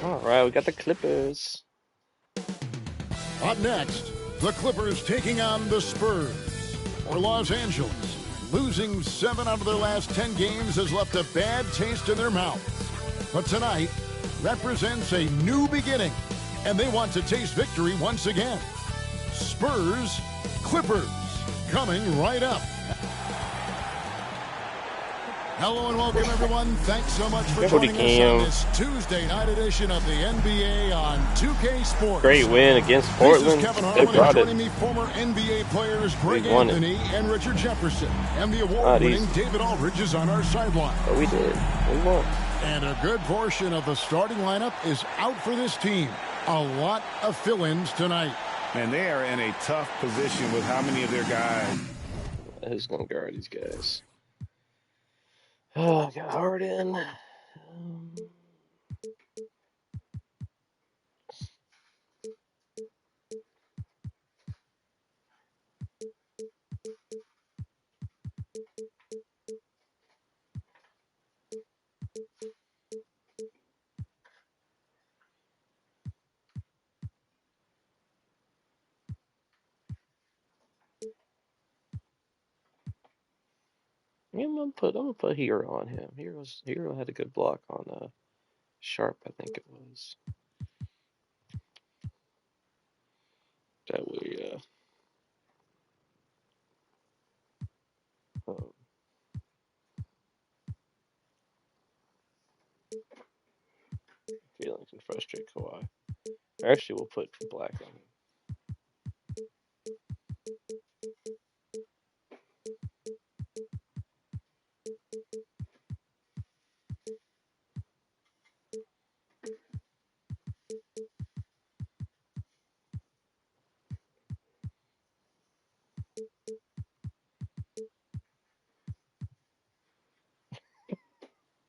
All right, we got the Clippers. Up next, the Clippers taking on the Spurs. For Los Angeles, losing 7 out of their last 10 games has left a bad taste in their mouths. But tonight represents a new beginning, and they want to taste victory once again. Spurs, Clippers, coming right up. Hello and welcome, everyone. Thanks so much for joining us on this Tuesday night edition of the NBA on 2K Sports. Great win against Portland. They brought it. Me, former NBA players Greg Anthony and Richard Jefferson, and the award-winning David Aldridge is on our sideline. But we did. We won. And a good portion of the starting lineup is out for this team. A lot of fill-ins tonight. And they are in a tough position with how many of their guys. Who's going to guard these guys? Oh, I got Harden. I'm gonna put Hero on him. Hero had a good block on Sharp, I think it was. That way, feeling can frustrate Kawhi. Actually, we'll put Black on him.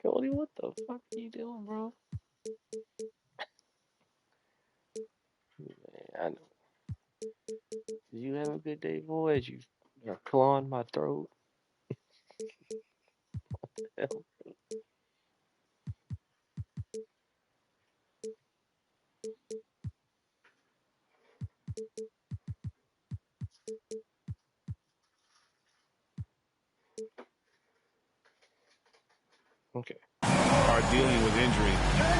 Cody, what the fuck are you doing, bro? Man, I know. Did you have a good day, boys? You are clawing my throat. What the hell? Okay. Are dealing with injury.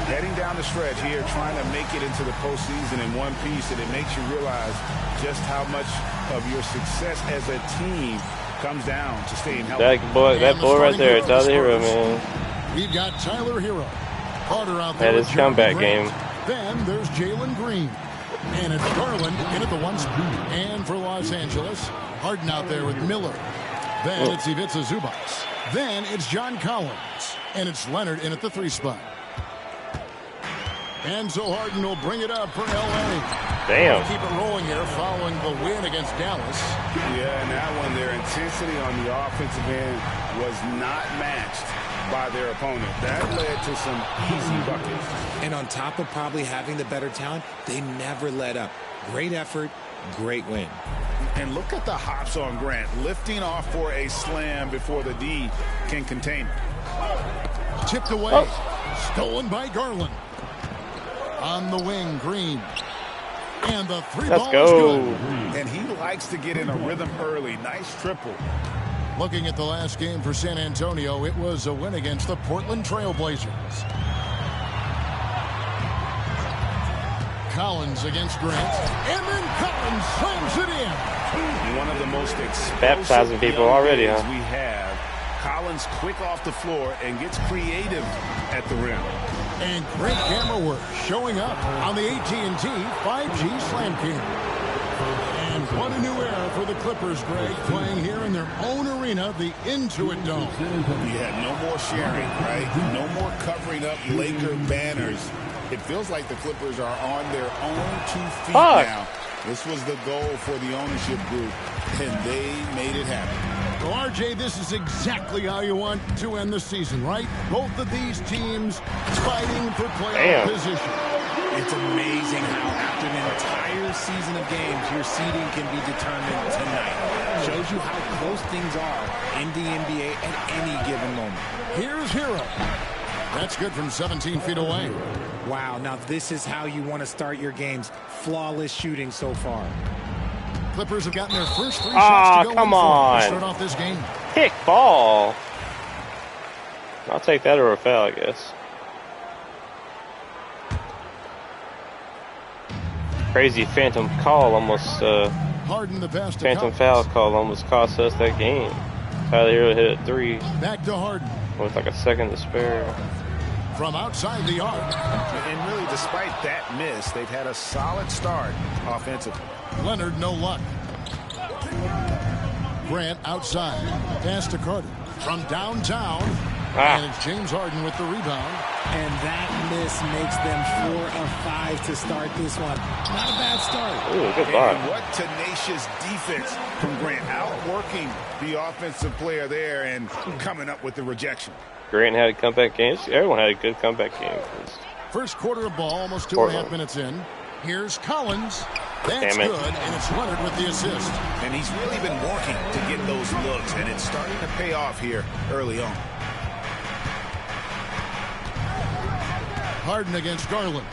Heading down the stretch here, trying to make it into the postseason in one piece, and it makes you realize just how much of your success as a team comes down to staying healthy. That boy right there, Tyler Hero, man. We've got Tyler Hero. Carter out there. That is comeback game. Then there's Jalen Green. And it's Garland in at the 1 spot. And for Los Angeles, Harden out there with Miller. Then it's Ivica Zubac. Then it's John Collins. And it's Leonard in at the 3 spot. And so Harden will bring it up for L.A. Damn. Keep it rolling here following the win against Dallas. Yeah, and that one, their intensity on the offensive end was not matched by their opponent. That led to some easy buckets. And on top of probably having the better talent, they never let up. Great effort, great win. And look at the hops on Grant, lifting off for a slam before the D can contain it. Tipped away. Stolen by Garland. On the wing, Green. And the 3 ball is good. And he likes to get in a rhythm early. Nice triple. Looking at the last game for San Antonio, it was a win against the Portland Trail Blazers. Collins against Grant. And then Collins slams it in. One of the most baptizing people already, huh? We have Collins quick off the floor and gets creative at the rim. And great camera work showing up on the AT&T 5G Slam Cam. And what a new era for the Clippers, Greg, playing here in their own arena, the Intuit Dome. Yeah, no more sharing, right? No more covering up Laker banners. It feels like the Clippers are on their own 2 feet now. This was the goal for the ownership group, and they made it happen. Well, RJ, this is exactly how you want to end the season, right? Both of these teams fighting for playoff position. It's amazing how after an entire season of games, your seeding can be determined tonight. Shows you how close things are in the NBA at any given moment. Here's Hero. That's good from 17 feet away. Wow, now this is how you want to start your games. Flawless shooting so far. Clippers have gotten their first 3 shots to go come in on. to start off this game. Pick ball. I'll take that over a foul, I guess. Crazy phantom call almost, Harden the pass to phantom Collins. foul call almost cost us that game. Tyler Hero hit a 3 Back to Harden. with like a second to spare. From outside the arc. And really, despite that miss, they've had a solid start offensively. Leonard, no luck. Grant outside. Pass to Carter. From downtown. And it's James Harden with the rebound. And that miss makes them 4 of 5 to start this one. Not a bad start. Ooh, good block. And what tenacious defense from Grant, outworking the offensive player there and coming up with the rejection. Grant had a comeback game. Everyone had a good comeback game. First quarter of ball, almost 2.5 minutes in. Here's Collins. That's Damn it. good, and it's Leonard with the assist. And he's really been working to get those looks, and it's starting to pay off here early on. Harden against Garland.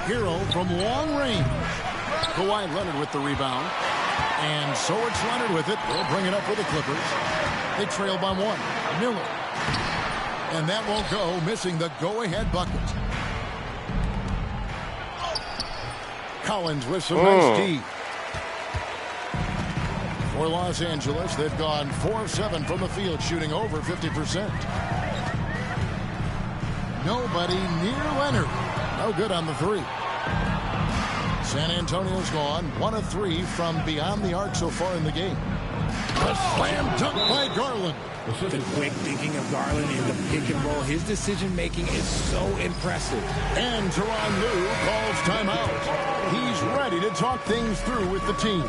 Hero from long range. Kawhi Leonard with the rebound. And so it's Leonard with it. They'll bring it up for the Clippers. They trail by 1. Miller. And that won't go, missing the go-ahead bucket. Collins with some nice D. For Los Angeles, they've gone 4 of 7 from the field, shooting over 50%. Nobody near Leonard. No good on the 3. San Antonio's gone 1 of 3 from beyond the arc so far in the game. A slam dunk by Garland. The quick thinking of Garland in the pick and roll. His decision making is so impressive. And Tyronn Lue calls timeout. He's ready to talk things through with the team.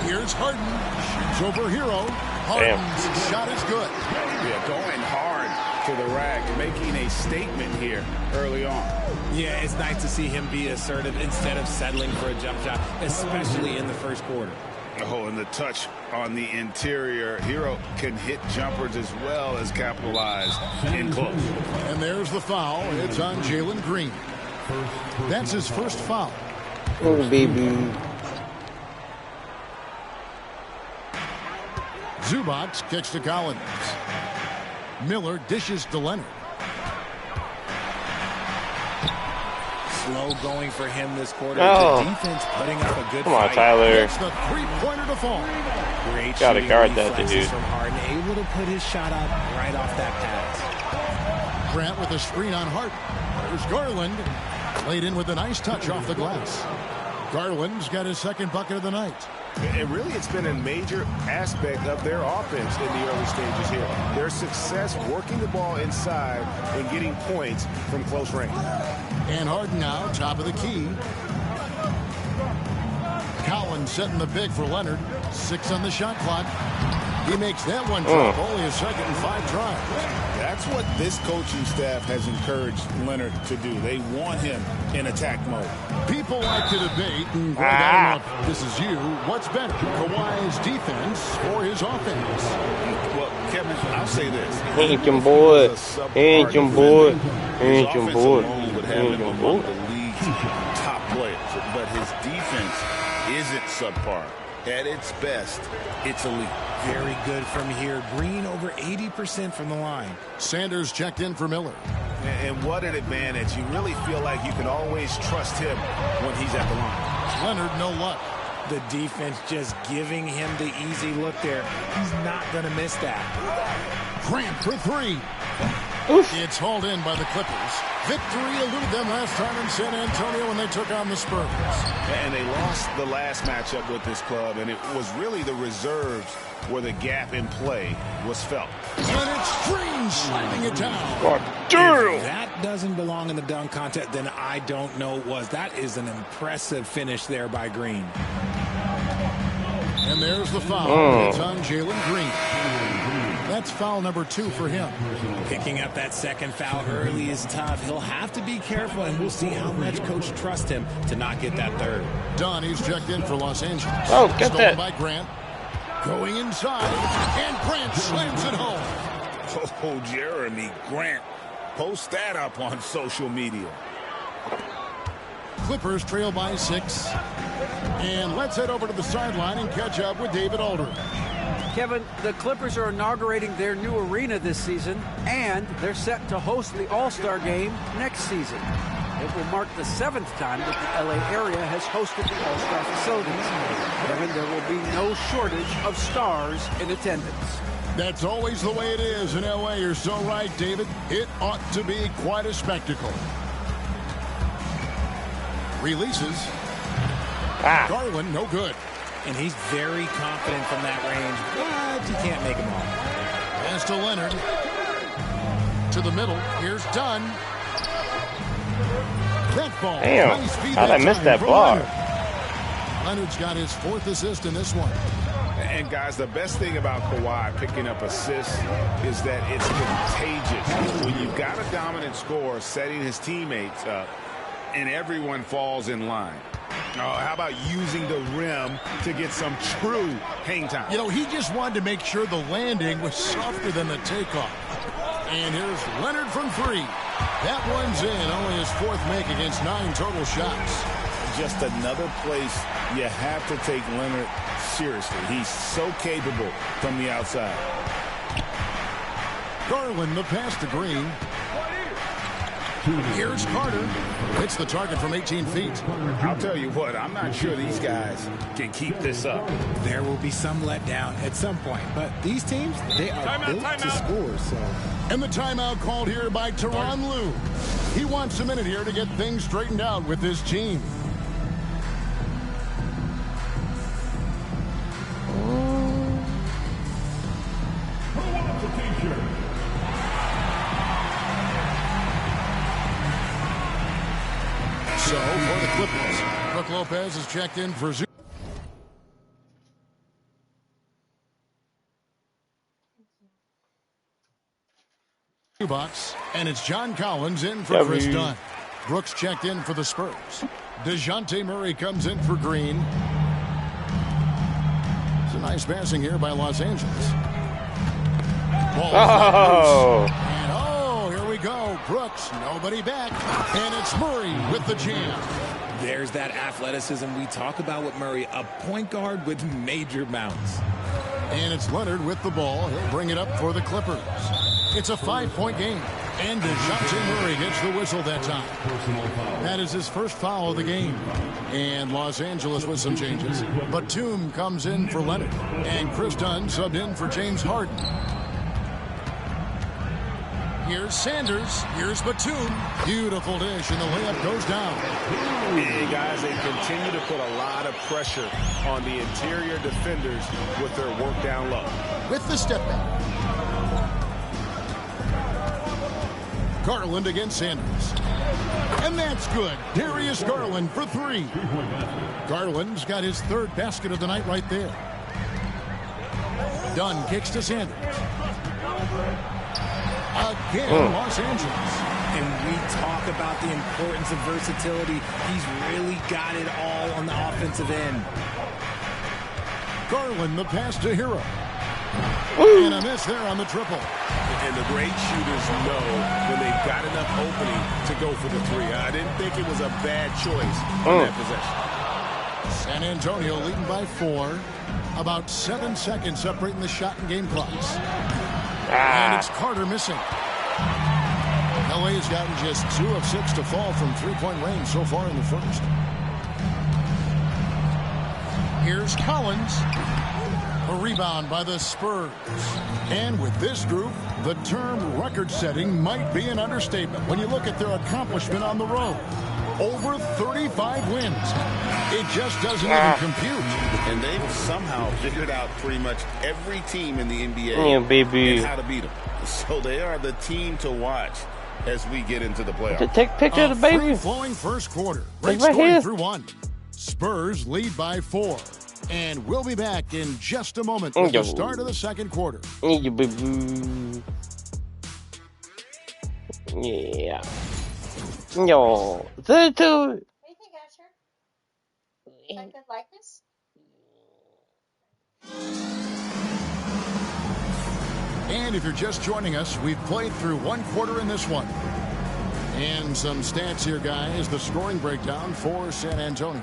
Here's Harden. Shoots over Hero. Harden's shot is good. Yeah, going hard to the rack, making a statement here early on. Yeah, it's nice to see him be assertive instead of settling for a jump shot, especially in the first quarter. Oh, and the touch on the interior. Hero can hit jumpers as well as capitalize in close. And there's the foul. It's on Jalen Green. That's his first foul. Oh, baby. Zubac kicks to Collins. Miller dishes to Leonard. Slow going for him this quarter. Oh. The defense putting up a good Come on, fight. Tyler. It's the three-pointer to fall. Great Gotta shooting guard that reflexes dude. from Harden, able to put his shot up right off that pass. Grant with a screen on Harden. There's Garland. Laid in with a nice touch off the glass. Garland's got his second bucket of the night. And really, it's been a major aspect of their offense in the early stages here. Their success working the ball inside and getting points from close range. And Harden now, top of the key. Collins setting the big for Leonard. 6 on the shot clock. He makes that one drop. Only a second and 5 tries. That's what this coaching staff has encouraged Leonard to do. They want him in attack mode. People like to debate, Greg, I don't know if this is you, what's better, Kawhi's defense or his offense? Well, Kevin, I'll say this. Ain't your boy. Ain't your boy. His Ain't your offense boy. alone would have Ain't him your among boy. the league's top players. But his defense isn't subpar. At its best, it's elite. Very good from here. Green over 80% from the line. Sanders checked in for Miller. And what an advantage. You really feel like you can always trust him when he's at the line. Leonard, no luck. The defense just giving him the easy look there. He's not going to miss that. Grant for 3. Oof. It's hauled in by the Clippers. Victory eluded them last time in San Antonio when they took on the Spurs. And they lost the last matchup with this club, and it was really the reserves where the gap in play was felt. And it's Green slamming it down. God If damn. that doesn't belong in the dunk contest, then I don't know what was. That is an impressive finish there by Green. And there's the foul. It's on Jalen Green. That's foul number 2 for him. Picking up that second foul early is tough. He'll have to be careful, and we'll see how much coach trusts him to not get that third. Dunn, he's checked in for Los Angeles. Oh, get Stolen that. by Grant. Going inside, and Grant slams it home. Oh, Jeremy Grant. Post that up on social media. Clippers trail by 6. And let's head over to the sideline and catch up with David Aldridge. Kevin, the Clippers are inaugurating their new arena this season, and they're set to host the All-Star Game next season. It will mark the 7th time that the LA area has hosted the All-Star facilities. Kevin, there will be no shortage of stars in attendance. That's always the way it is in LA. You're so right, David. It ought to be quite a spectacle. Releases. Garland, no good. And he's very confident from that range, but you can't make him all. Pass to Leonard. To the middle. Here's Dunn. That ball. Damn. Nice feed How'd I miss that block? Leonard's got his 4th assist in this one. And, guys, the best thing about Kawhi picking up assists is that it's contagious. When you've got a dominant scorer setting his teammates up and everyone falls in line. Oh, how about using the rim to get some true hang time? You know, he just wanted to make sure the landing was softer than the takeoff. And here's Leonard from 3. That one's in. Only his 4th make against 9 total shots. Just another place you have to take Leonard seriously. He's so capable from the outside. Garland, the pass to Green. Here's Carter. Hits the target from 18 feet. I'll tell you what, I'm not sure these guys can keep this up. There will be some letdown at some point, but these teams, they are built to score. So. And the timeout called here by Tyronn Lue. He wants a minute here to get things straightened out with his team. So, for the Clippers, Brook Lopez is checked in for Box, and it's John Collins in for Chris Dunn. Brooks checked in for the Spurs. DeJounte Murray comes in for Green. It's a nice passing here by Los Angeles. Oh! And here we go. Brooks, nobody back. And it's Murray with the jam. There's that athleticism we talk about with Murray, a point guard with major mounts. And it's Leonard with the ball. He'll bring it up for the Clippers. It's a 5-point game. And DeJounte Murray gets the whistle that time. That is his first foul of the game. And Los Angeles with some changes. Batum comes in for Leonard. And Chris Dunn subbed in for James Harden. Here's Sanders. Here's Batum. Beautiful dish, and the layup goes down. Hey, guys, they continue to put a lot of pressure on the interior defenders with their work down low. With the step back. Garland against Sanders. And that's good. Darius Garland for 3. Garland's got his 3rd basket of the night right there. Dunn kicks to Sanders. Again, Los Angeles. And we talk about the importance of versatility. He's really got it all on the offensive end. Garland, the pass to Hero. And a miss there on the triple. And the great shooters know when they've got enough opening to go for the 3. I didn't think it was a bad choice on that possession. San Antonio leading by 4. About 7 seconds separating the shot and game clocks. And it's Carter missing. LA's gotten just 2 of 6 to fall from 3-point range so far in the first. Here's Collins. A rebound by the Spurs. And with this group, the term record-setting might be an understatement when you look at their accomplishment on the road. Over 35 wins. It just doesn't even compute. And they've somehow figured out pretty much every team in the NBA baby. and how to beat them. So they are the team to watch as we get into the playoffs. Take a picture of the baby. Free-flowing first quarter. Breaks right here. through 1. Spurs lead by 4. And we'll be back in just a moment with the start of the second quarter. Yeah. No. The two. And if you're just joining us, we've played through one quarter in this one. And some stats here, guys. The scoring breakdown for San Antonio.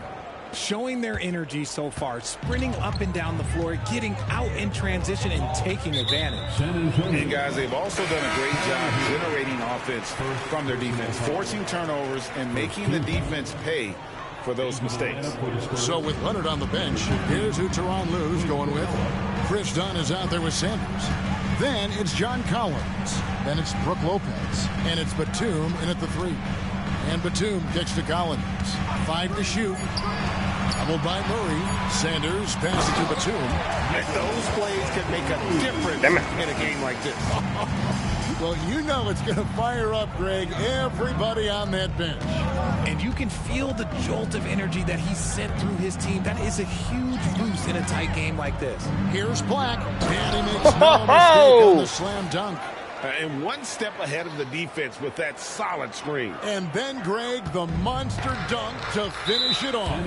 Showing their energy so far, sprinting up and down the floor, getting out in transition and taking advantage. And guys, they've also done a great job generating offense from their defense, forcing turnovers and making the defense pay for those mistakes. So with Leonard on the bench, here's who Tyronn Lue's going with. Chris Dunn is out there with Sanders. Then it's John Collins. Then it's Brook Lopez. And it's Batum in at the 3. And Batum kicks to Collins. 5 to shoot. Doubled by Murray. Sanders passes to Batum. And those plays can make a difference in a game like this. Well, you know it's going to fire up, Greg, everybody on that bench. And you can feel the jolt of energy that he sent through his team. That is a huge boost in a tight game like this. Here's Black. And he makes no mistake on the slam dunk. And one step ahead of the defense with that solid screen. And then, Greg, the monster dunk to finish it off.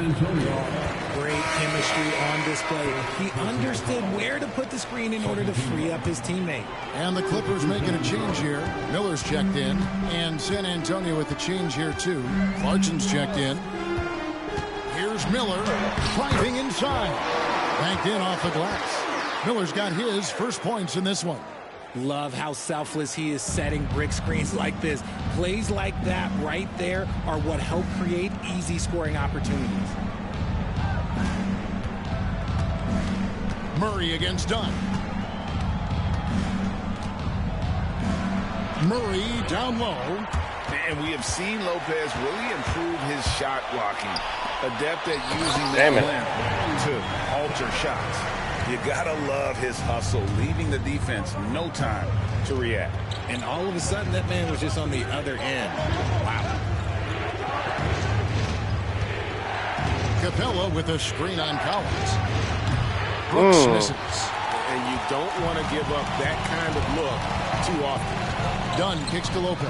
Great chemistry on display. He understood where to put the screen in order to free up his teammate. And the Clippers making a change here. Miller's checked in. And San Antonio with the change here, too. Clarkson's checked in. Here's Miller driving inside. Banked in off the glass. Miller's got his first points in this one. Love how selfless he is setting brick screens like this. Plays like that right there are what help create easy scoring opportunities. Murray against Dunn. Murray down low. And we have seen Lopez really improve his shot blocking. Adept at using that length to alter shots. You gotta love his hustle, leaving the defense no time to react. And all of a sudden, that man was just on the other end. Wow. Capella with a screen on Collins. Brooks misses. And you don't want to give up that kind of look too often. Dunn kicks to Lopez.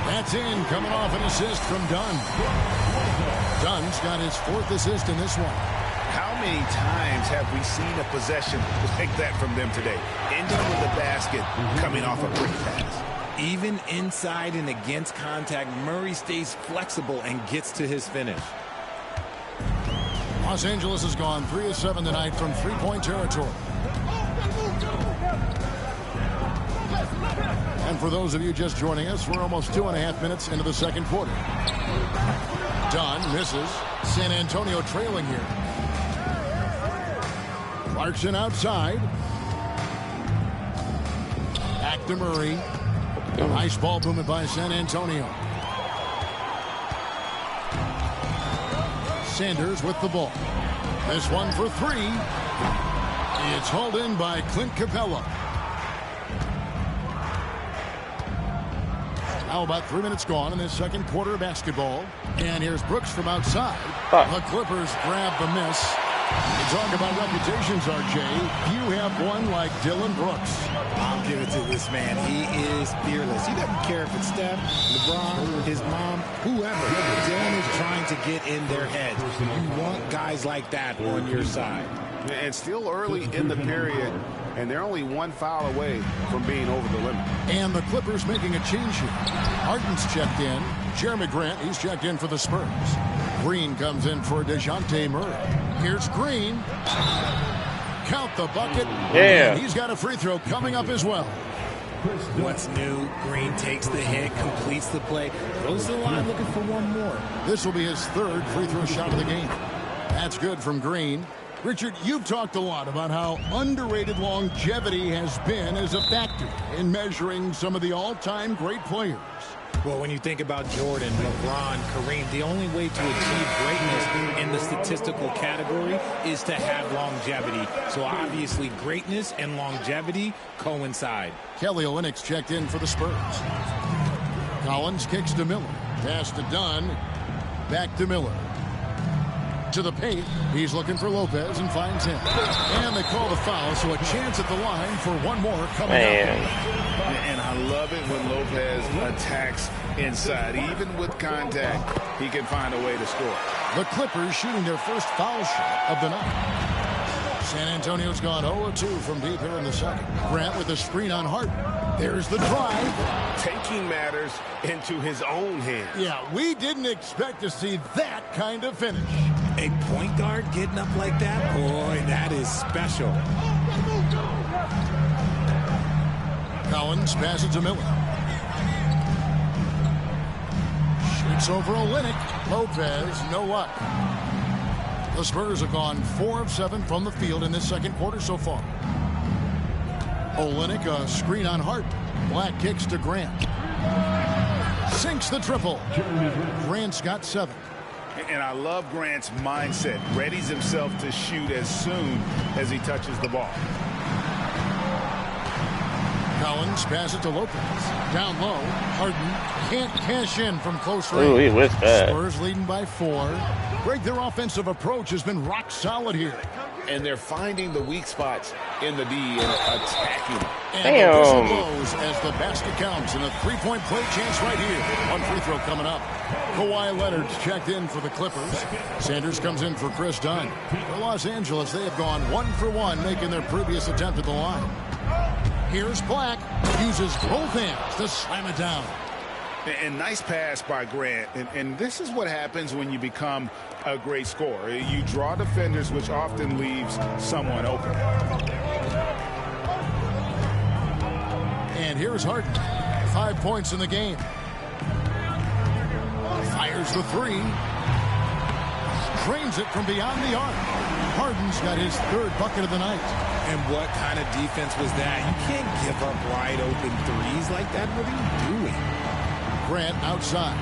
That's in, coming off an assist from Dunn. Dunn's got his 4th assist in this one. How many times have we seen a possession like that from them today? Ending with a basket coming off a brick pass. Even inside and against contact, Murray stays flexible and gets to his finish. Los Angeles has gone 3 of 7 tonight from three-point territory. And for those of you just joining us, we're almost 2.5 minutes into the second quarter. Dunn misses. San Antonio trailing here. Clarkson outside. Back to Murray. Nice ball movement by San Antonio. Sanders with the ball. This one for 3. It's hauled in by Clint Capella. Now about 3 minutes gone in this second quarter of basketball. And here's Brooks from outside. The Clippers grab the miss. You talk about reputations, RJ. You have one like Dylan Brooks. I'll give it to this man. He is fearless. He doesn't care if it's Steph, LeBron, his mom, whoever. Dylan is trying to get in their heads. You want guys like that on your side. And still early in the period, and they're only 1 foul away from being over the limit. And the Clippers making a change here. Harden's checked in. Jeremy Grant, he's checked in for the Spurs. Green comes in for DeJounte Murray. Here's Green. Count the bucket. Yeah. And he's got a free throw coming up as well. What's new? Green takes the hit, completes the play, goes to the line looking for one more. This will be his 3rd free throw shot of the game. That's good from Green. Richard, you've talked a lot about how underrated longevity has been as a factor in measuring some of the all-time great players. Well, when you think about Jordan, LeBron, Kareem, the only way to achieve greatness in the statistical category is to have longevity. So obviously greatness and longevity coincide. Kelly Olynyk's checked in for the Spurs. Collins kicks to Miller. Pass to Dunn. Back to Miller. To the paint. He's looking for Lopez and finds him. And they call the foul, so a chance at the line for one more coming up. And I love it when Lopez attacks inside. Even with contact, he can find a way to score. The Clippers shooting their first foul shot of the night. San Antonio's gone 0-2 from deep here in the second. Grant with a screen on Harden. There's the drive. Taking matters into his own hands. Yeah, we didn't expect to see that kind of finish. A point guard getting up like that? Boy, that is special. Collins passes to Miller. Shoots over Olynyk. Lopez, no luck. The Spurs have gone 4 of 7 from the field in this second quarter so far. Olynyk, a screen on Hart. Black kicks to Grant. Sinks the triple. Grant's got 7. And I love Grant's mindset. Readies himself to shoot as soon as he touches the ball. Collins passes to Lopez. Down low. Harden can't cash in from close range. Ooh, he whiffed that. Spurs leading by 4. Greg, their offensive approach has been rock solid here. And they're finding the weak spots in the D and attacking them. And the whistle blows as the basket counts and a three-point play chance right here. One free throw coming up. Kawhi Leonard's checked in for the Clippers. Sanders comes in for Chris Dunn. For Los Angeles, they have gone 1 for 1, making their previous attempt at the line. Here's Black. Uses both hands to slam it down. And nice pass by Grant. And this is what happens when you become a great scorer. You draw defenders, which often leaves someone open. And here's Harden. 5 points in the game. Fires the 3. Drains it from beyond the arc. Harden's got his 3rd bucket of the night. And what kind of defense was that? You can't give up wide open threes like that. What are you doing? Grant outside.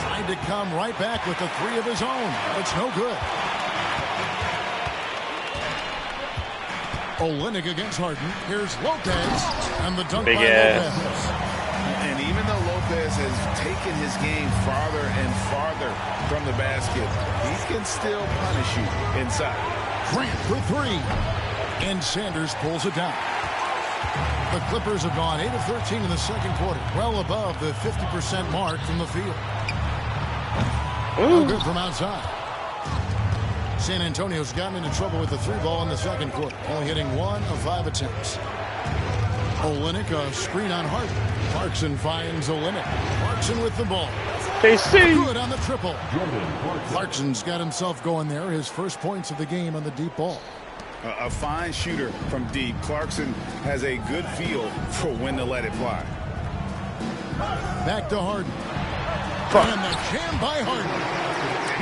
Trying to come right back with the 3 of his own. It's no good. Olynyk against Harden. Here's Lopez. And the dunk by Lopez. And even though Lopez has taken his game farther and farther from the basket, he can still punish you inside. Grant for 3. And Sanders pulls it down. The Clippers have gone 8 of 13 in the second quarter, well above the 50% mark from the field. No good from outside. San Antonio's gotten into trouble with the 3 ball in the second quarter, only hitting 1 of 5 attempts. Olynyk, a screen on Harden. Clarkson finds Olynyk. Clarkson with the ball. KC. Good on the triple. Clarkson's got himself going there, his first points of the game on the deep ball. A fine shooter from deep. Clarkson has a good feel for when to let it fly. Back to Harden. And the jam by Harden.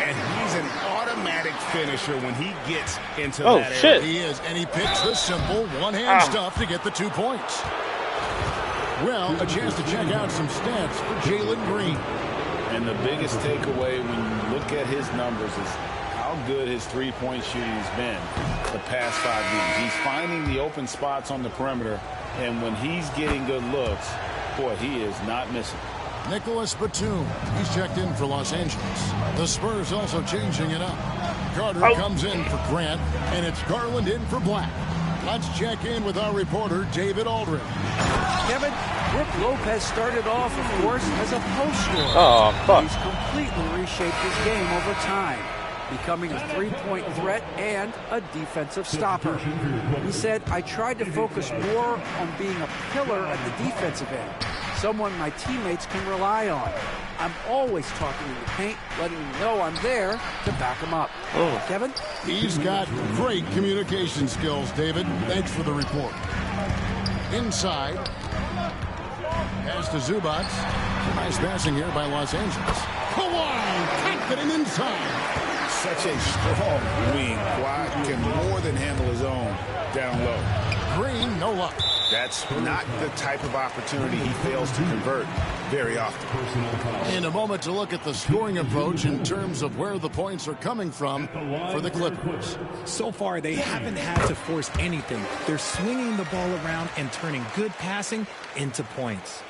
And he's an automatic finisher when he gets into Oh, that shit. area. He is, and he picks the simple one-hand stuff to get the 2 points. Well, a chance to check out some stats for Jalen Green. And the biggest takeaway when you look at his numbers is how good his three-point shooting has been the past 5 games. He's finding the open spots on the perimeter, and when he's getting good looks, boy, he is not missing. Nicholas Batum, he's checked in for Los Angeles. The Spurs also changing it up. Carter comes in for Grant, and it's Garland in for Black. Let's check in with our reporter, David Aldridge. Kevin, Brook Lopez started off, of course, as a post scorer. Oh, fuck. He's completely reshaped his game over time, becoming a three-point threat and a defensive stopper. He said, I tried to focus more on being a pillar at the defensive end, someone my teammates can rely on. I'm always talking in the paint, letting them know I'm there to back them up. Oh. Kevin? He's got great communication skills, David. Thanks for the report. Inside. Pass to Zubac. Nice passing here by Los Angeles. Kawhi, confident inside. Such a strong wing. Kawhi can more than handle his own down low. Green, no luck. That's not the type of opportunity he fails to convert very often. In a moment to look at the scoring approach in terms of where the points are coming from for the Clippers. So far, they haven't had to force anything. They're swinging the ball around and turning good passing into points.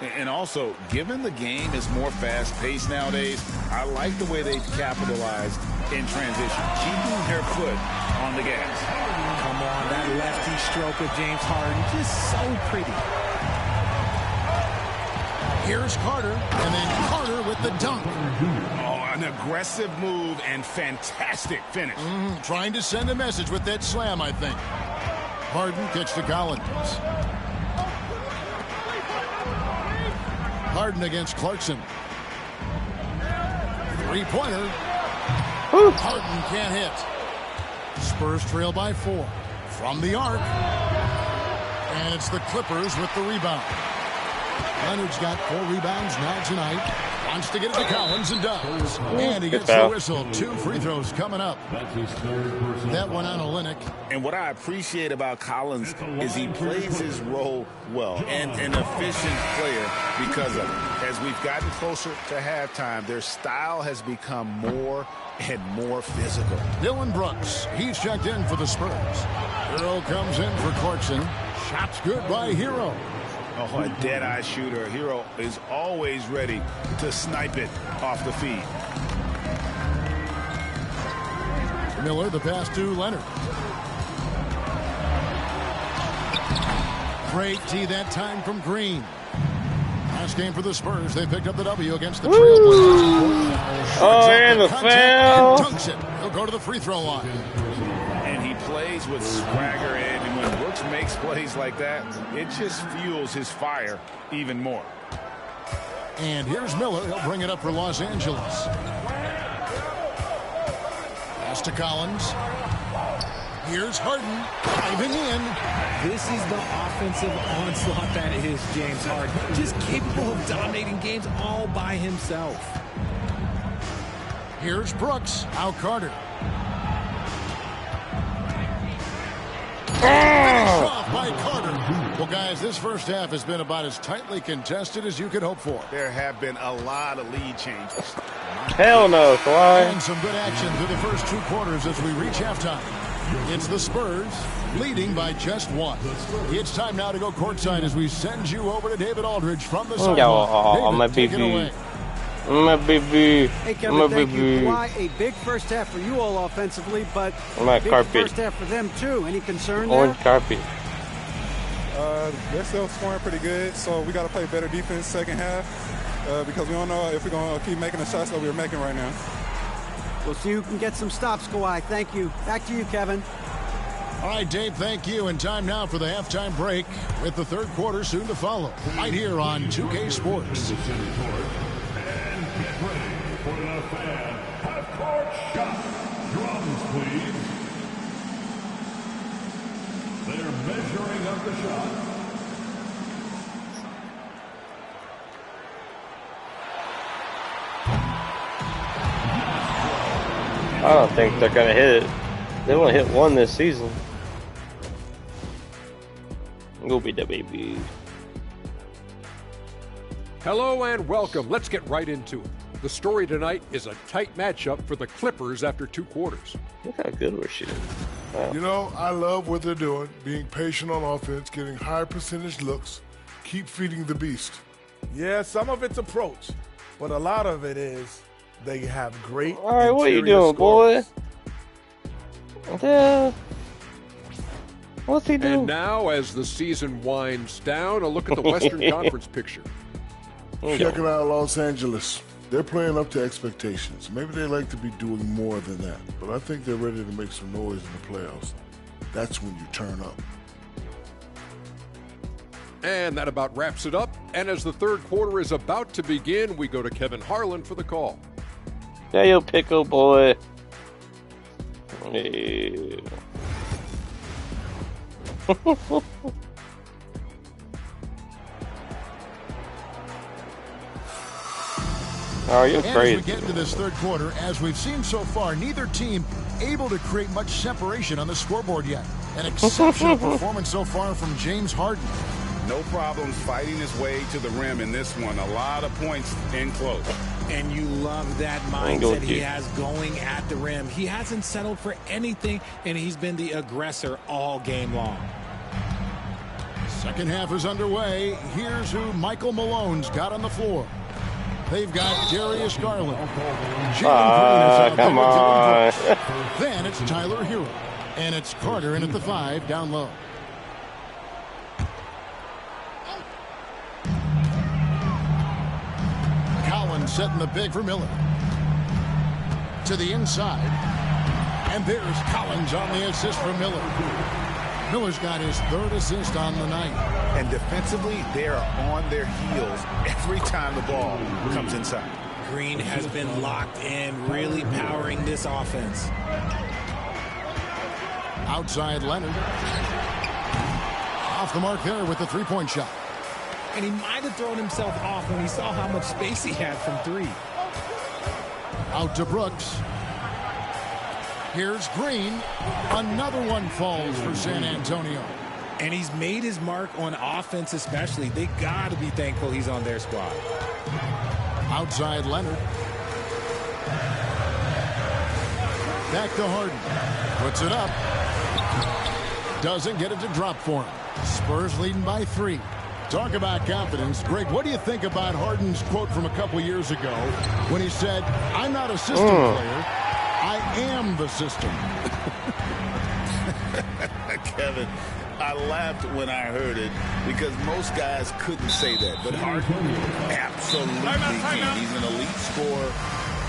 And also, given the game is more fast-paced nowadays, I like the way they've capitalized in transition, keeping their foot on the gas. Come on, that lefty stroke of James Harden, just so pretty. Here's Carter, and then Carter with the dunk. Oh, an aggressive move and fantastic finish. Trying to send a message with that slam, I think. Harden kicks to Collins. Harden against Clarkson. Three-pointer. Harden can't hit. Spurs trail by 4. From the arc. And it's the Clippers with the rebound. Leonard's got 4 rebounds now tonight. Wants to get it to Collins and does. And he gets the whistle. 2 free throws coming up. That one on Olynyk. And what I appreciate about Collins is he plays his role well and an efficient player because of it. As we've gotten closer to halftime, their style has become more and more physical. Dylan Brooks, he's checked in for the Spurs. Hero comes in for Clarkson. Shot's good by Hero. Oh, a dead-eye shooter. Hero is always ready to snipe it off the feed. Miller, the pass to Leonard. Great D that time from Green. Last game for the Spurs, they picked up the W against the Trailblazers. Oh, and the foul. And dunks it. He'll go to the free throw line. And he plays with swagger, and when Brooks makes plays like that, it just fuels his fire even more. And here's Miller. He'll bring it up for Los Angeles. Pass to Collins. Here's Harden diving in. This is the offensive onslaught that is James Harden. Just capable of dominating games all by himself. Here's Brooks. Out Carter. Finished off by Carter. Well, guys, this first half has been about as tightly contested as you could hope for. There have been a lot of lead changes. Hell no, Kawhi. And some good action through the first 2 quarters as we reach halftime. It's the Spurs leading by just 1. It's time now to go courtside as we send you over to David Aldridge from the sideline. Oh, my baby. My baby. Hey, Kevin, My thank baby. you. Kawhi, a big first half for you all offensively, but My big carpet. first half for them, too. Any concern Orange there? carpet. They're still scoring pretty good, so we got to play better defense second half because we don't know if we're going to keep making the shots that we're making right now. We'll see who can get some stops, Kawhi. Thank you. Back to you, Kevin. All right, Dave, thank you. And time now for the halftime break with the third quarter soon to follow. Right here on 2K Sports. And get ready for the fan half-court shot. Drums, please. They're measuring up the shot. I don't think they're going to hit it. They only hit 1 this season. Go be the baby. Hello and welcome. Let's get right into it. The story tonight is a tight matchup for the Clippers after 2 quarters. Look how good we're shooting. Wow. You know, I love what they're doing, being patient on offense, getting high percentage looks, keep feeding the beast. Yeah, some of it's approach, but a lot of it is they have great. All right, what are you interior doing, scorers. boy? What the hell? What's he doing? And now, as the season winds down, a look at the Western Conference picture. Checking out Los Angeles. They're playing up to expectations. Maybe they like to be doing more than that, but I think they're ready to make some noise in the playoffs. That's when you turn up. And that about wraps it up. And as the third quarter is about to begin, we go to Kevin Harlan for the call. Yeah, you pickle boy. Yeah. Oh, you're and crazy. as we get into this third quarter, as we've seen so far, neither team able to create much separation on the scoreboard yet. An exceptional performance so far from James Harden. No problems fighting his way to the rim in this one. A lot of points in close. And you love that mindset he has going at the rim. He hasn't settled for anything, and he's been the aggressor all game long. Second half is underway. Here's who Michael Malone's got on the floor. They've got Darius Garland. Come on. Then it's Tyler Hero. And it's Carter in at the 5 down low. Collins setting the big for Miller. To the inside. And there's Collins on the assist for Miller. Miller's got his 3rd assist on the night. And defensively, they are on their heels every time the ball comes inside. Green has been locked in, really powering this offense. Outside Leonard. Off the mark there with the 3-point shot. And he might have thrown himself off when he saw how much space he had from 3. Out to Brooks. Here's Green. Another one falls for San Antonio. And he's made his mark on offense especially. They got to be thankful he's on their squad. Outside Leonard. Back to Harden. Puts it up. Doesn't get it to drop for him. Spurs leading by 3. Talk about confidence. Greg, what do you think about Harden's quote from a couple years ago when he said, "I'm not a system player. I am the system." Kevin, I laughed when I heard it because most guys couldn't say that. But Harden absolutely can. He's an elite scorer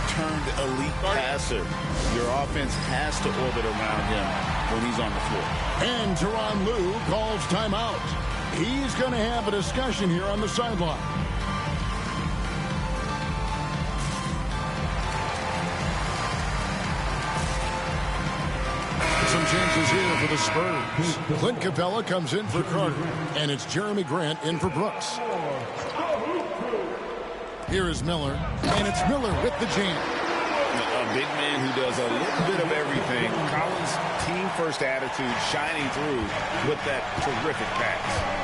turned elite passer. Your offense has to orbit around him when he's on the floor. And Tyronn Lue calls timeout. He's going to have a discussion here on the sideline. Some changes here for the Spurs. Clint Capella comes in for Carter, and it's Jeremy Grant in for Brooks. Here is Miller, and it's Miller with the jam. A big man who does a little bit of everything. Collins' team-first attitude shining through with that terrific pass.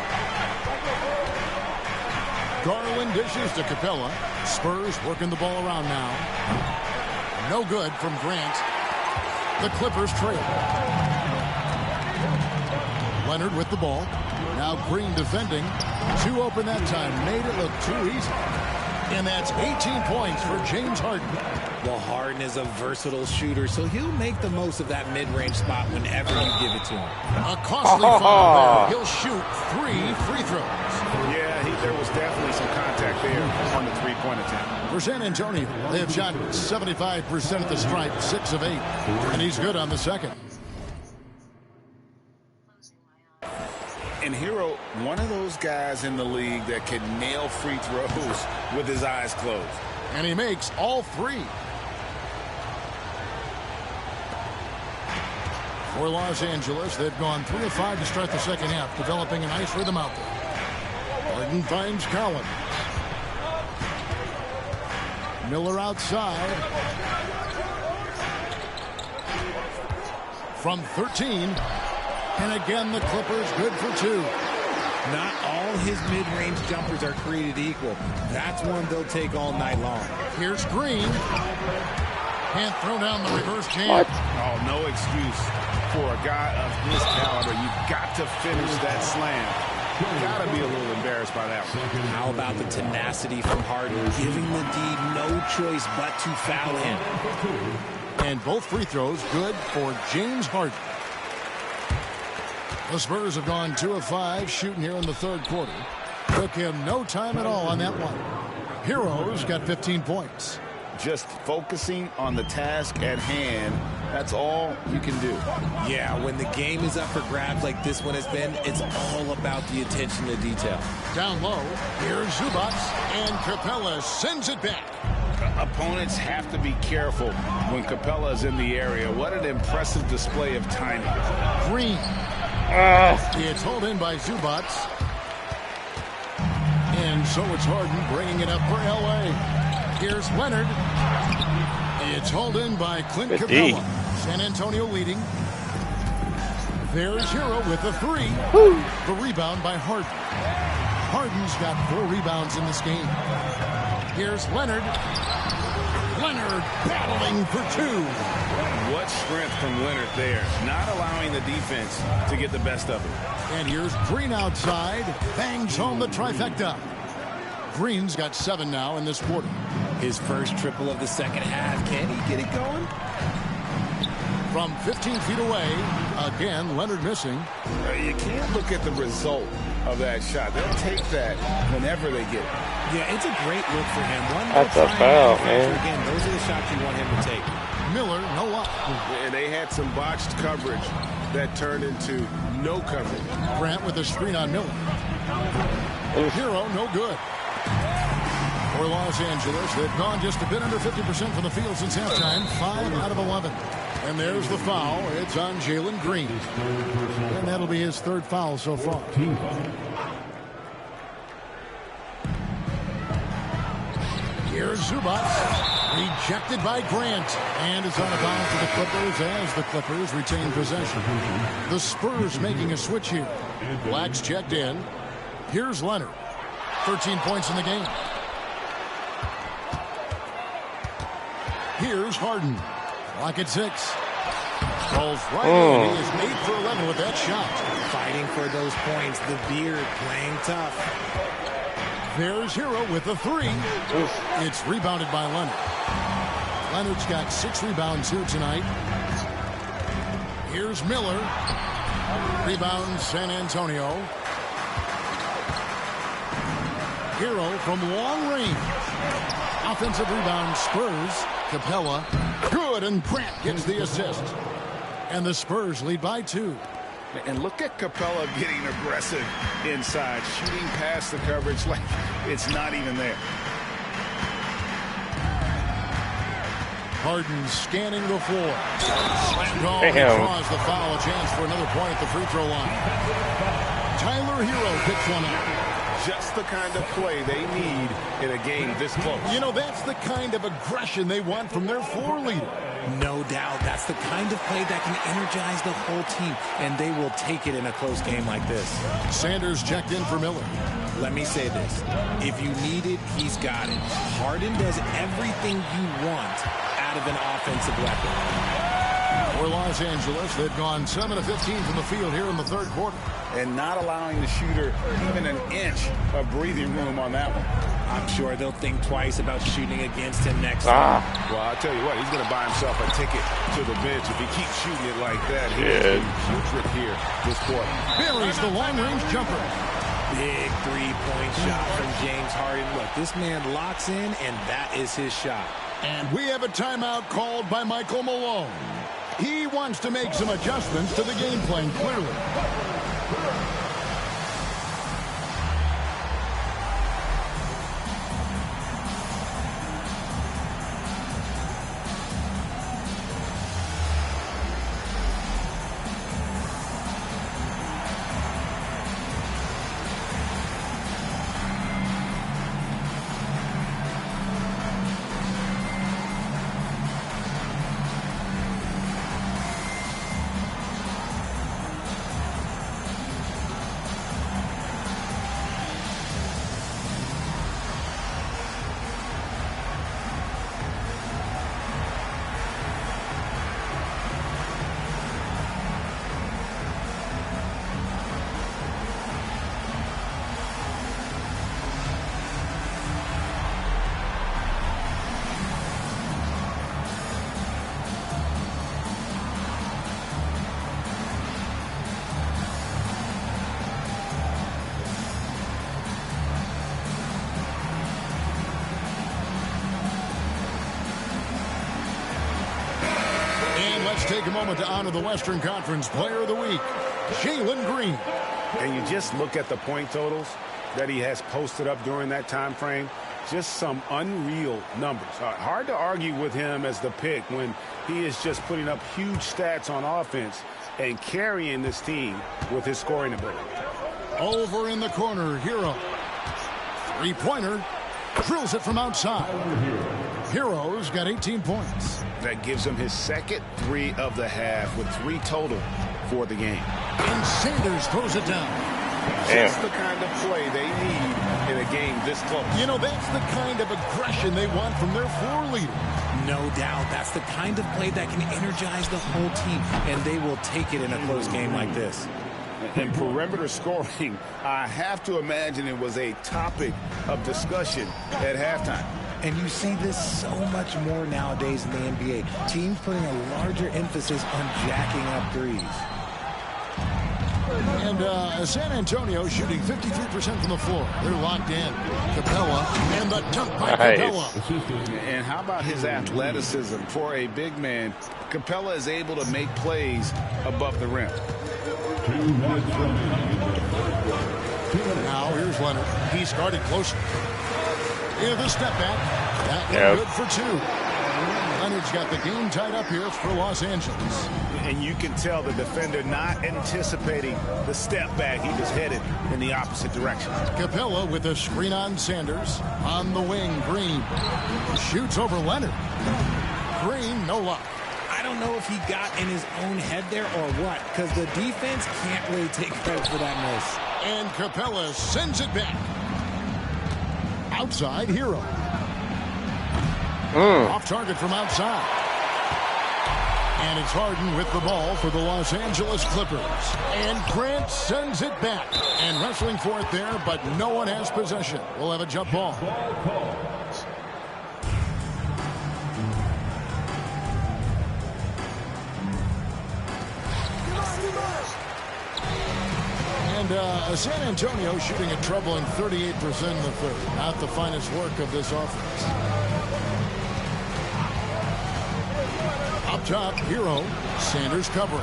Garland dishes to Capella. Spurs working the ball around now. No good from Grant. The Clippers trail. Leonard with the ball. Now Green defending. 2 open that time. Made it look too easy. And that's 18 points for James Harden. Well, Harden is a versatile shooter, so he'll make the most of that mid-range spot whenever you give it to him. A costly foul there. He'll shoot 3 free throws. Yeah, there was definitely some contact there on the 3-point attempt. For San Antonio, they have shot 75% at the stripe, 6 of 8. And he's good on the second. And Hero, one of those guys in the league that can nail free throws with his eyes closed. And he makes all 3. For Los Angeles, they've gone 3 of 5 to start the second half, developing a nice rhythm out there. Harden finds Collins. Miller outside. From 13. And again, the Clippers good for 2. Not all his mid-range jumpers are created equal. That's one they'll take all night long. Here's Green. Can't throw down the reverse jam. What? Oh, no excuse for a guy of his caliber. You've got to finish that slam. You've got to be a little embarrassed by that one. How about the tenacity from Harden, giving the D no choice but to foul him. And both free throws good for James Harden. The Spurs have gone 2 of 5 shooting here in the 3rd quarter. Took him no time at all on that one. Heroes got 15 points. Just focusing on the task at hand, that's all you can do. Yeah, when the game is up for grabs like this one has been, it's all about the attention to detail. Down low, here's Zubac, and Capella sends it back. Opponents have to be careful when Capella is in the area. What an impressive display of timing. Green. It's hauled in by Zubac. And so it's Harden bringing it up for L.A. Here's Leonard. It's hauled in by Clint Capella. San Antonio leading. There's Hero with the 3. The rebound by Harden. Harden's got 4 rebounds in this game. Here's Leonard. Leonard battling for 2. What strength from Leonard there, not allowing the defense to get the best of him. And here's Green outside, bangs home the trifecta. Green's got 7 now in this quarter. His first triple of the second half. Can he get it going? From 15 feet away, again, Leonard missing. You can't look at the result of that shot. They'll take that whenever they get it. Yeah, it's a great look for him. That's a foul, man. Again, those are the shots you want him to take. Miller, no up. And they had some botched coverage that turned into no coverage. Grant with a screen on Miller. Hero, no good. For Los Angeles, they've gone just a bit under 50% from the field since halftime, 5 out of 11. And there's the foul. It's on Jalen Green. And that'll be his 3rd foul so far. Here's Zubac. Rejected by Grant. And it's out of bounds to the Clippers as the Clippers retain possession. The Spurs making a switch here. Black's checked in. Here's Leonard. 13 points in the game. Here's Harden. Lock at 6. Rolls right in. He is 8 for 11 with that shot. Fighting for those points. The beard playing tough. There's Hero with the 3. It's rebounded by Leonard. Leonard's got 6 rebounds here tonight. Here's Miller. Rebound San Antonio. Hero from long range. Offensive rebound Spurs. Capella. Good, and Grant gets the assist. And the Spurs lead by 2. And look at Capella getting aggressive inside, shooting past the coverage like it's not even there. Harden scanning the floor. Slam ball. He draws the foul. A chance for another point at the free throw line. Tyler Hero picks one up. Just the kind of play they need in a game this close. You know, that's the kind of aggression they want from their floor leader. No doubt. That's the kind of play that can energize the whole team, and they will take it in a close game like this. Sanders checked in for Miller. Let me say this. If you need it, he's got it. Harden does everything you want out of an offensive weapon. For Los Angeles, they've gone 7 of 15 from the field here in the 3rd quarter. And not allowing the shooter even an inch of breathing room on that one. I'm sure they'll think twice about shooting against him next time. Well, I'll tell you what, he's going to buy himself a ticket to the bench if he keeps shooting it like that. He's putrid here this quarter. Buries the long-range jumper. Big three-point shot from James Harden. Look, this man locks in, and that is his shot. And we have a timeout called by Michael Malone. He wants to make some adjustments to the game plan, clearly. Take a moment to honor the Western Conference Player of the Week, Jalen Green. And you just look at the point totals that he has posted up during that time frame. Just some unreal numbers. Hard to argue with him as the pick when he is just putting up huge stats on offense and carrying this team with his scoring ability. Over in the corner, Hero. Three-pointer. Drills it from outside. Hero's got 18 points. That gives him his second 3 of the half with 3 total for the game. And Sanders throws it down. Just the kind of play they need in a game this close. You know, that's the kind of aggression they want from their floor leader. No doubt. That's the kind of play that can energize the whole team, and they will take it in a close game like this. And perimeter scoring, I have to imagine it was a topic of discussion at halftime. And you see this so much more nowadays in the NBA. Teams putting a larger emphasis on jacking up threes. And San Antonio shooting 53% from the floor. They're locked in. Capella and the dunk by Capella. And how about his athleticism? For a big man, Capella is able to make plays above the rim. 2 minutes remaining. Now here's Leonard. He's guarded closer. Yeah, the step back. That one good for 2. Leonard's got the game tied up here for Los Angeles. And you can tell the defender not anticipating the step back. He was headed in the opposite direction. Capella with a screen on Sanders. On the wing, Green. Shoots over Leonard. Green, no luck. I don't know if he got in his own head there or what, because the defense can't really take credit for that miss. And Capella sends it back. Outside, Hero. Off target from outside. And it's Harden with the ball for the Los Angeles Clippers. And Grant sends it back. And wrestling for it there, but no one has possession. We'll have a jump ball. And San Antonio shooting a troubling 38% in the third. Not the finest work of this offense. Up top, Hero. Sanders covering.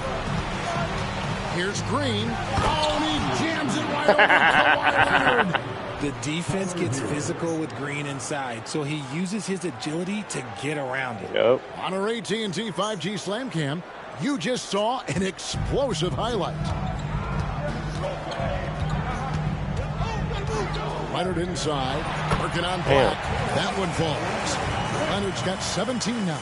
Here's Green. Oh, and he jams it right over Kawhi Leonard. The defense gets physical with Green inside, so he uses his agility to get around it. Yep. On our AT&T 5G Slam Cam, you just saw an explosive highlight. Leonard inside, working on block. That one falls. Leonard's got 17 now.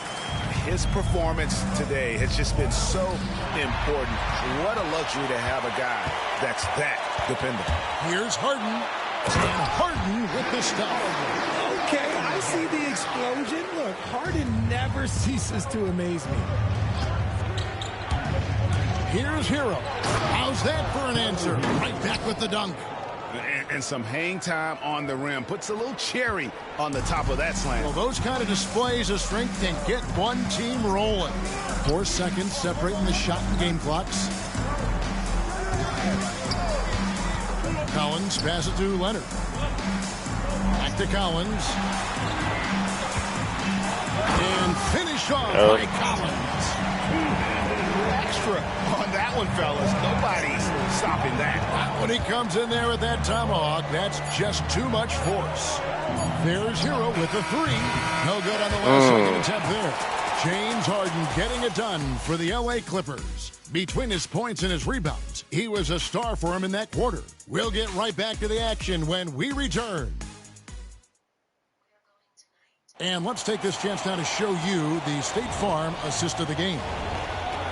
His performance today has just been so important. What a luxury to have a guy that's that dependable. Here's Harden. And Harden with the stop. Okay, I see the explosion. Look, Harden never ceases to amaze me. Here's Hero. How's that for an answer? Right back with the dunk. And some hang time on the rim. Puts a little cherry on the top of that slam. Well, those kind of displays of strength can get one team rolling. 4 seconds separating the shot and game clocks. Collins passes it to Leonard. Back to Collins. And finish off by Collins. Extra on that one, fellas. Nobody's stopping that. When he comes in there with that tomahawk, that's just too much force. There's Hero with the 3. No good on the last second attempt there. James Harden getting it done for the LA Clippers. Between his points and his rebounds, he was a star for him in that quarter. We'll get right back to the action when we return. And let's take this chance now to show you the State Farm assist of the game.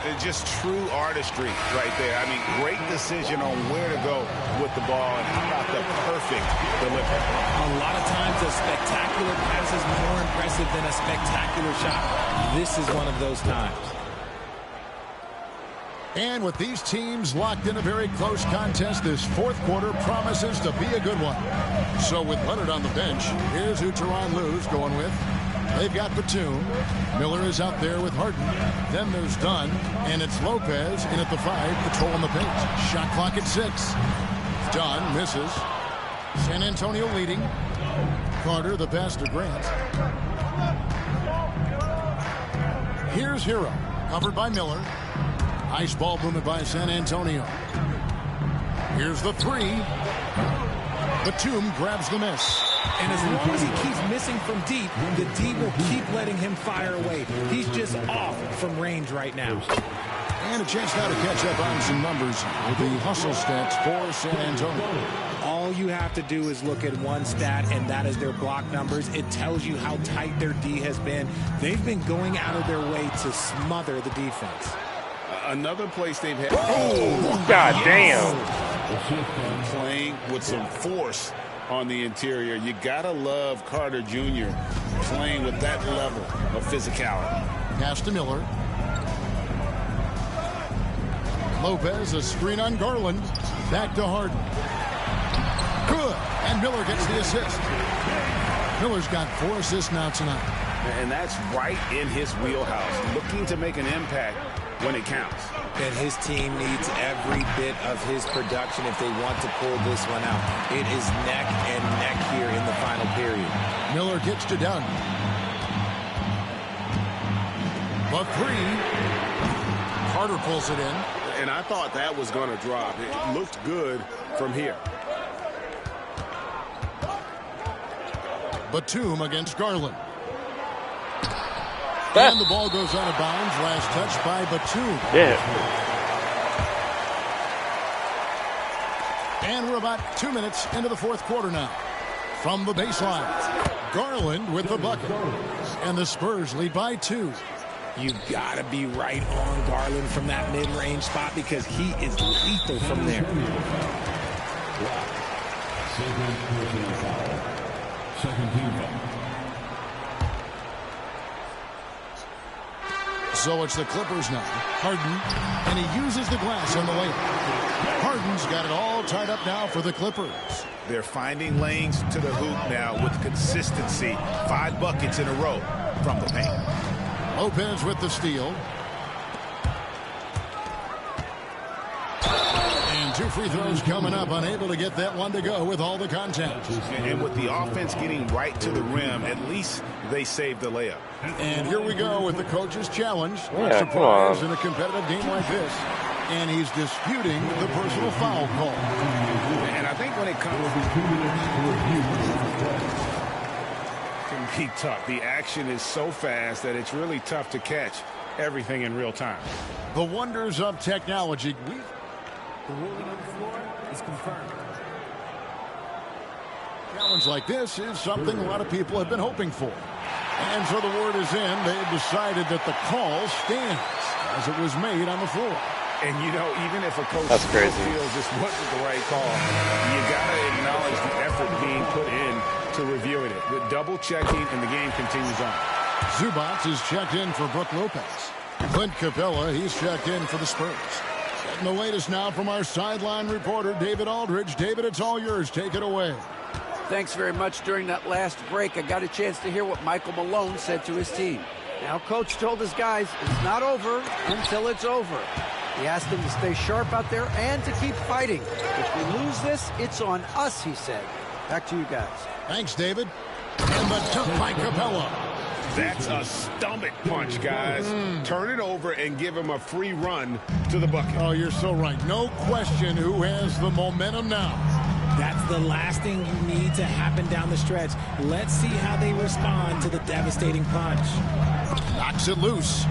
It's just true artistry right there. I mean, great decision on where to go with the ball, and how about the perfect delivery. A lot of times a spectacular pass is more impressive than a spectacular shot. This is one of those times. And with these teams locked in a very close contest, this fourth quarter promises to be a good one. So with Leonard on the bench, here's who Tyronn Lue's going with. They've got Batum. Miller is out there with Harden. Then there's Dunn, and it's Lopez in at the 5, patrolling the paint. Shot clock at 6. Dunn misses. San Antonio leading. Carter, the pass to Grant. Here's Hero, covered by Miller. Ice ball movement by San Antonio. Here's the 3. Batum grabs the miss. And as long as he keeps missing from deep, the D will keep letting him fire away. He's just off from range right now. And a chance now to catch up on some numbers with the hustle stats for San Antonio. All you have to do is look at one stat, and that is their block numbers. It tells you how tight their D has been. They've been going out of their way to smother the defense. Another place they've had. Oh, God damn. Playing with some force on the interior. You gotta love Carter Jr. playing with that level of physicality. Pass to Miller. Lopez, a screen on Garland. Back to Harden. Good. And Miller gets the assist. Miller's got 4 assists now tonight. And that's right in his wheelhouse. Looking to make an impact when it counts. And his team needs every bit of his production if they want to pull this one out. It is neck and neck here in the final period. Miller gets to Dunn. The 3. Carter pulls it in. And I thought that was going to drop. It looked good from here. Batum against Garland. And the ball goes out of bounds. Last touch by Batum. Yeah. And we're about 2 minutes into the fourth quarter now. From the baseline, Garland with the bucket. And the Spurs lead by 2. You gotta be right on Garland from that mid-range spot because he is lethal from there. Second team foul. So it's the Clippers now. Harden, and he uses the glass on the layup. Harden's got it all tied up now for the Clippers. They're finding lanes to the hoop now with consistency. 5 buckets in a row from the paint. Lopez with the steal. And 2 free throws coming up. Unable to get that one to go with all the contact. And with the offense getting right to the rim, at least they saved the layup. And here we go with the coach's challenge. Yeah, Surprise in a competitive game like this. And he's disputing the personal foul call. And I think when it comes can be tough. The action is so fast that it's really tough to catch everything in real time. The wonders of technology. The ruling on the floor is confirmed. Challenge like this is something a lot of people have been hoping for. And so the word is in. They've decided that the call stands as it was made on the floor. And, you know, even if a coach feels this wasn't the right call, you got to acknowledge the effort being put in to reviewing it. With double checking, and the game continues on. Zubac is checked in for Brook Lopez. Clint Capella, he's checked in for the Spurs. Getting the latest now from our sideline reporter, David Aldridge. David, it's all yours. Take it away. Thanks very much. During that last break, I got a chance to hear what Michael Malone said to his team. Now, Coach told his guys, it's not over until it's over. He asked them to stay sharp out there and to keep fighting. If we lose this, it's on us, he said. Back to you guys. Thanks, David. And the dunk by Capella. That's a stomach punch, guys. Turn it over and give him a free run to the bucket. Oh, you're so right. No question who has the momentum now. That's the last thing you need to happen down the stretch. Let's see how they respond to the devastating punch. Knocks it loose.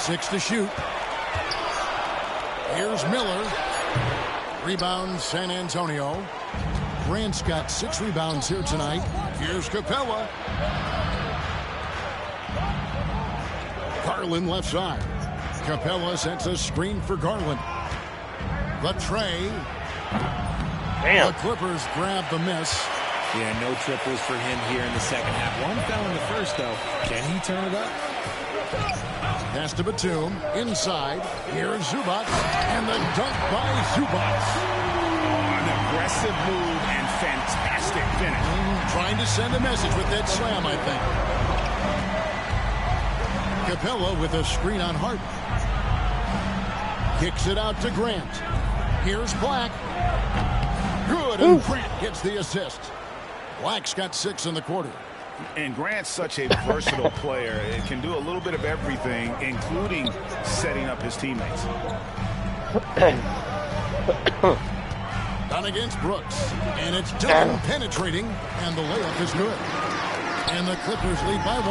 6 to shoot. Here's Miller. Rebound, San Antonio. Grant's got 6 rebounds here tonight. Here's Capella. Garland left side. Capella sets a screen for Garland. The tray. Damn. The Clippers grab the miss. Yeah, no triples for him here in the second half. One fell in the first, though. Can he turn it up? Pass to Batum. Inside. Here's Zubac. And the dunk by Zubac. An aggressive move and fantastic finish. Trying to send a message with that slam, I think. Capella with a screen on Harden. Kicks it out to Grant. Here's Black. Good, and Grant gets the assist. Black's got 6 in the quarter. And Grant's such a versatile player. It can do a little bit of everything, including setting up his teammates. Done against Brooks. And it's done penetrating, and the layup is good. And the Clippers lead by 1.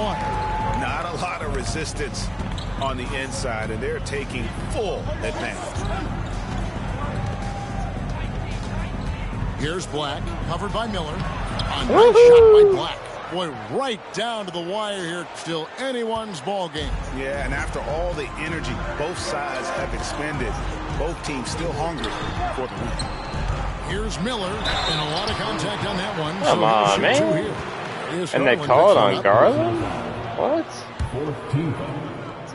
Not a lot of resistance on the inside, and they're taking full advantage. Here's Black, covered by Miller. A nice shot by Black. Boy, right down to the wire here. Still anyone's ball game. Yeah, and after all the energy both sides have expended, both teams still hungry for the win. Here's Miller, and a lot of contact on that one. Come on, man. And they call it on Garland? What? 14.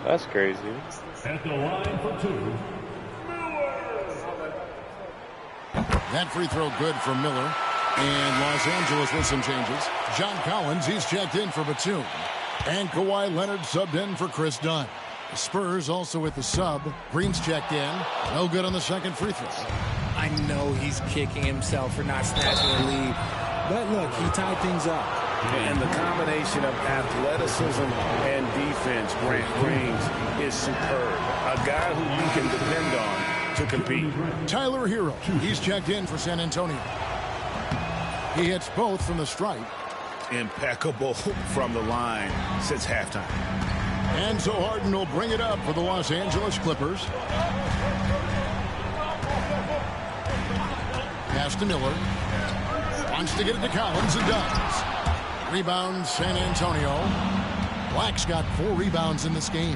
That's crazy. At the line for 2. That free throw good from Miller. And Los Angeles with some changes. John Collins, he's checked in for Batum. And Kawhi Leonard subbed in for Chris Dunn. The Spurs also with the sub. Green's checked in. No good on the second free throw. I know he's kicking himself for not snatching the lead. But look, he tied things up. And the combination of athleticism and defense Grant brings is superb. A guy who we can depend on to compete. Tyler Hero, he's checked in for San Antonio. He hits both from the stripe. Impeccable from the line since halftime. And so Harden will bring it up for the Los Angeles Clippers. Pass to Miller. Wants to get it to Collins and does. Rebound San Antonio. Black's got 4 rebounds in this game.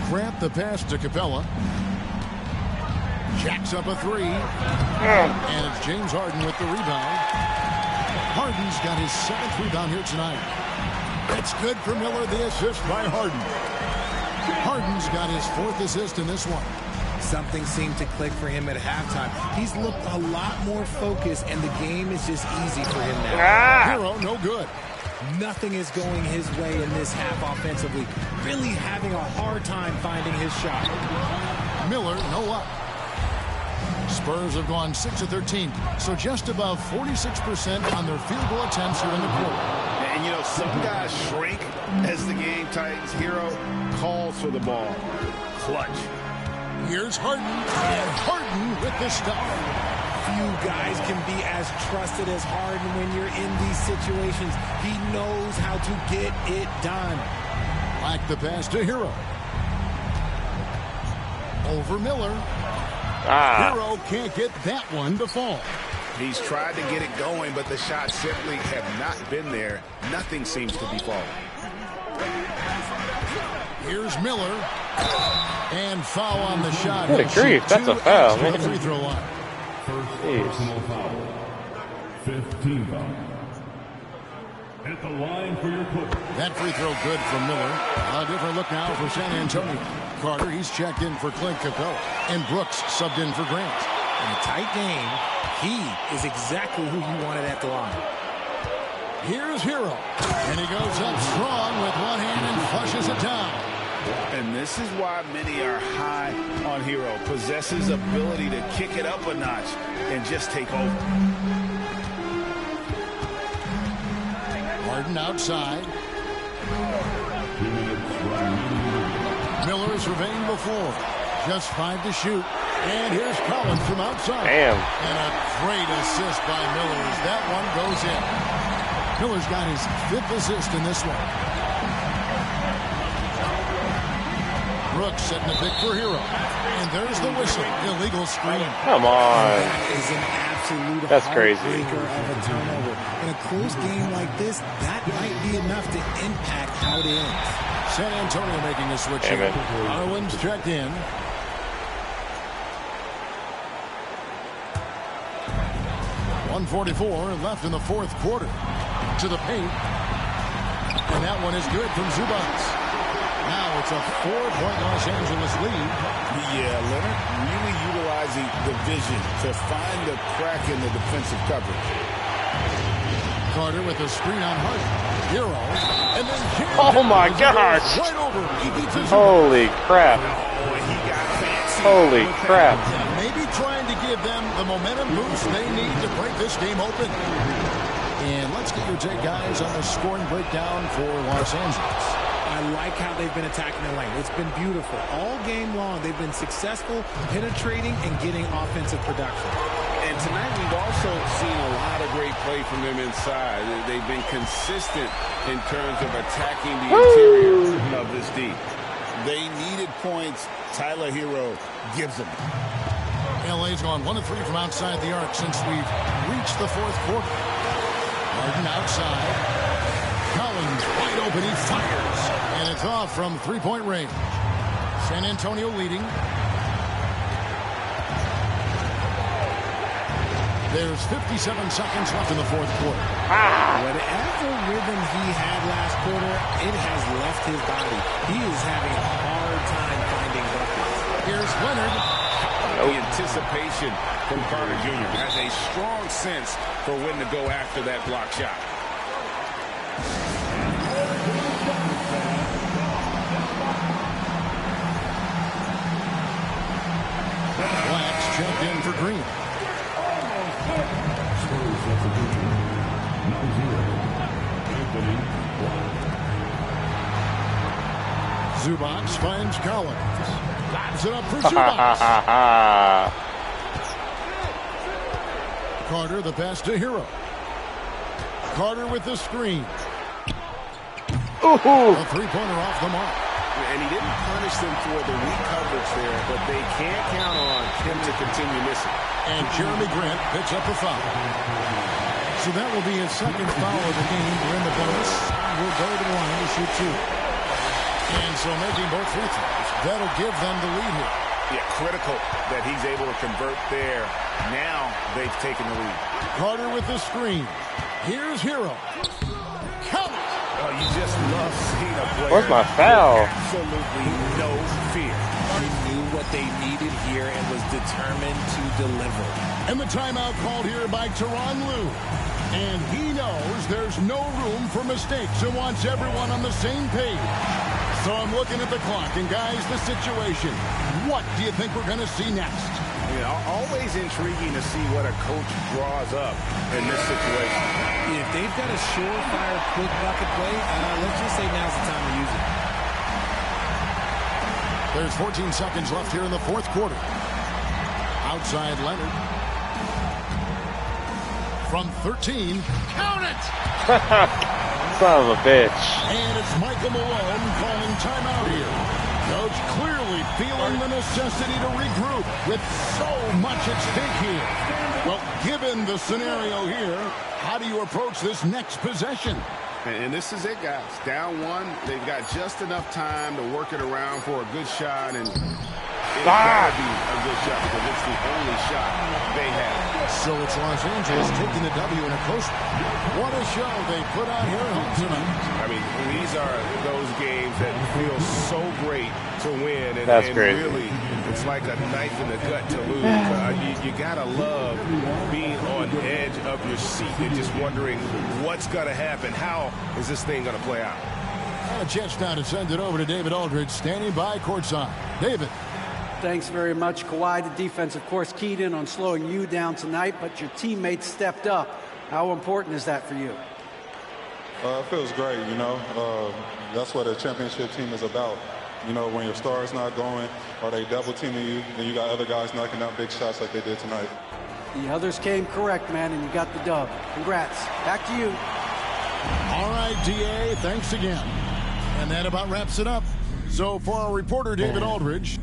Grant the pass to Capella. Jacks up a 3. And it's James Harden with the rebound. Harden's got his 7th rebound here tonight. It's good for Miller, the assist by Harden. Harden's got his 4th assist in this one. Something seemed to click for him at halftime. He's looked a lot more focused, and the game is just easy for him now. Hero, no good. Nothing is going his way in this half offensively. Really having a hard time finding his shot. Miller, no luck. Spurs have gone 6 of 13, so just above 46% on their field goal attempts here in the quarter. And, you know, some guys shrink as the game tightens. Hero calls for the ball. Clutch. Here's Harden, and Harden with the stop. Few guys can be as trusted as Harden when you're in these situations. He knows how to get it done. Black the pass to Hero. Over Miller. Hero can't get that one to fall. He's tried to get it going, but the shots simply have not been there. Nothing seems to be falling. Here's Miller. And foul on the shot. Good grief, that's a foul, man. Free throw line. First personal foul. 15 foul. At the line for your Clippers. That free throw good from Miller. A different look now for San Antonio. Carter, he's checked in for Clint Capella. And Brooks subbed in for Grant. In a tight game, he is exactly who you wanted at the line. Here's Hero. And he goes up strong with one hand and flushes it down. And this is why many are high on Hero. Possesses ability to kick it up a notch and just take over. Harden outside. Miller surveying the floor. Just 5 to shoot. And here's Collins from outside. Damn. And a great assist by Miller as that one goes in. Miller's got his 5th assist in this one. Brooks setting the pick for Hero. And there's the whistle. Illegal screen. Come on. That is an absolute That's crazy. heartbreaker of a turnover. In a close game like this, that might be enough to impact how it ends. San Antonio making a switch here. Arlen's checked in. .144 left in the 4th quarter. To the paint. And that one is good from Zubats. Now it's a 4-point Los Angeles lead. Yeah, Leonard really utilizing the vision to find the crack in the defensive coverage. Carter with a screen on Hart. Hero. And then oh my gosh. Right over. Holy crap. Holy crap. Maybe trying to give them the momentum boost they need to break this game open. And let's get your take, guys, on the scoring breakdown for Los Angeles. I like how they've been attacking the lane. It's been beautiful. All game long, they've been successful penetrating and getting offensive production. And tonight we've also seen a lot of great play from them inside. They've been consistent in terms of attacking the interior of this D. They needed points. Tyler Hero gives them. LA's gone 1 of 3 from outside the arc since we've reached the 4th quarter. Harden outside. Collins wide open. He fires. And it's off from three-point range. San Antonio leading. There's 57 seconds left in the fourth quarter. Whatever rhythm he had last quarter, it has left his body. He is having a hard time finding buckets. Here's Leonard. The anticipation from Carter Jr. has a strong sense for when to go after that block shot. Blacks checked in for Green. Zubac finds Collins. Lobs it up for Zubac. Carter the pass to Hero. Carter with the screen. A three-pointer off the mark. And he didn't punish them for the weak coverage there, but they can't count on him to continue missing. And Jeremy Grant picks up a foul. So that will be his second foul of the game. We're in the bonus. We'll go to the line to shoot two. And so making both free throws, that'll give them the lead here. Yeah, critical that he's able to convert there. Now they've taken the lead. Carter with the screen. Here's Hero. Count it. Oh, you just love seeing a player. Where's my foul? Absolutely no fear. He knew what they needed here and was determined to deliver. And the timeout called here by Tyronn Lue. And he knows there's no room for mistakes and wants everyone on the same page. So I'm looking at the clock, and guys, the situation. What do you think we're going to see next? Always intriguing to see what a coach draws up in this situation. If they've got a surefire quick bucket play, let's just say now's the time to use it. There's 14 seconds left here in the fourth quarter. Outside Leonard. From 13. Count it! Son of a bitch. And it's Michael Malone calling timeout here. Coach clearly feeling the necessity to regroup with so much at stake here. Well, given the scenario here, how do you approach this next possession? And this is it, guys. Down one, they've got just enough time to work it around for a good shot, and it's got to be a good shot because it's the only shot they have. So it's Los Angeles taking the W in a close one. What a show they put on here at home tonight. I mean, these are those games that feel so great to win, and, That's and crazy. really, it's like a knife in the gut to lose. You gotta love being on edge of your seat and just wondering what's gonna happen. How is this thing gonna play out? Jets down to send it over to David Aldridge, standing by courtside. David. Thanks very much, Kawhi. The defense, of course, keyed in on slowing you down tonight, but your teammates stepped up. How important is that for you? It feels great, you know. That's what a championship team is about. You know, when your star's not going or they double teaming you, then you got other guys knocking down big shots like they did tonight. The others came correct, man, and you got the dub. Congrats. Back to you. All right, DA, thanks again. And that about wraps it up. So for our reporter, David Aldridge,